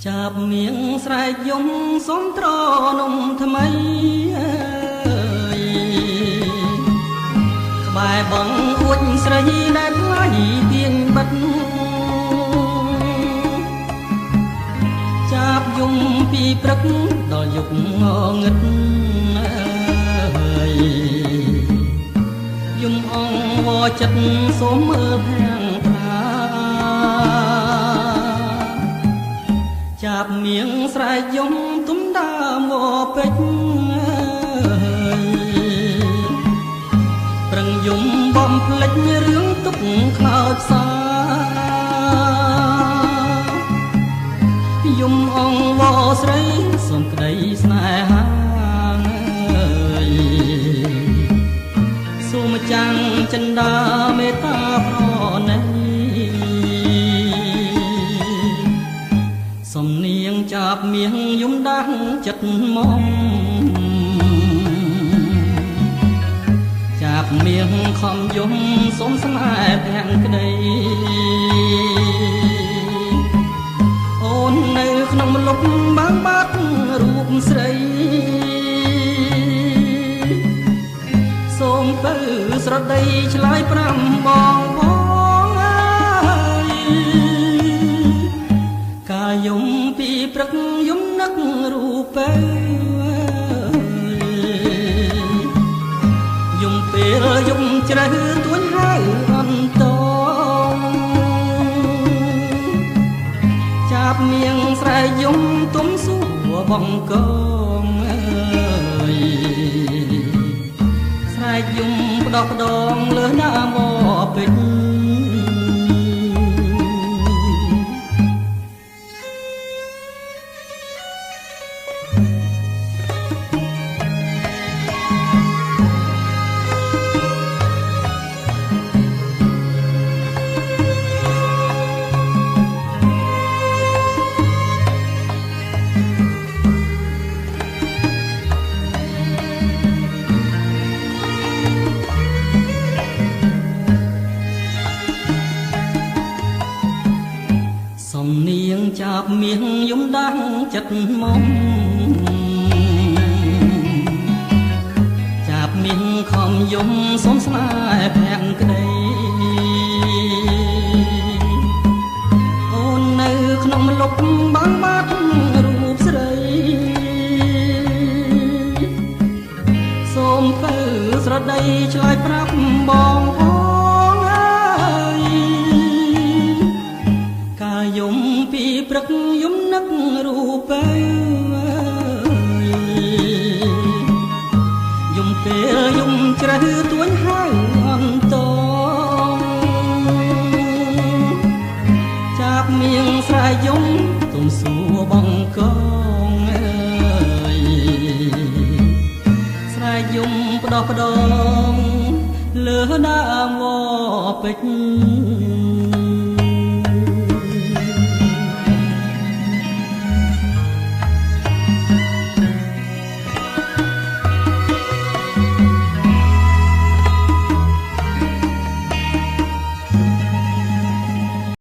ចាប់មៀងស្រែកយំសុំត្រនំថ្មីក្បែរបងអួចស្រីដែលថ្លៃទៀងបិទចាប់យំពីព្រឹកដល់យប់ងងឹតយំអងវចិត្តសូមមើលភាំងថាចាប់មៀងស្រែកយំទុំដើមវពេជ្រប្រឹងយំបំភ្លេចរឿងទុកខ្លោចសាយំអងវស្រីសូមក្តីស្នេហាសូមចាំងចិន្តាមេត្តាប្រណីសំនៀងចាប់មៀងយំដាស់ចិត្តមកចាប់មៀងខំយំសូមស្នេហ៍ទាំងក្តីអូននៅក្នុងលុបបាំងបាត់រូបស្រីសូមទៅស្រដីឆ្លើយប្រាំបងផងអើយកាយយំពីព្រឹកយំនឹករូបយំពេលយំជ្រៅទួញហៅអន្តងចាប់មៀងស្រែកយំទុំសួរបងកងអើយស្រែកយំផ្ដោផ្ដងលើណាមកពេជ្រសំនៀងចាប់មៀងយំដាស់ចិត្តមកចាប់មៀងខំយំសូមស្នេហ៍ភាំងក្តីអូននៅក្នុងលុបបាំងបាត់រូបស្រីសូមទៅស្រដីឆ្លើយប្រាប់បងផងអើយកាយយំពីព្រឹកយំនឹករូបយំពេលយំជ្រៅទួញហៅអន្តងចាប់មៀងស្រែកយំទុំសួរបងកងអើយស្រែកយំផ្ដោះផ្ដងលើដើមវពេជ្រ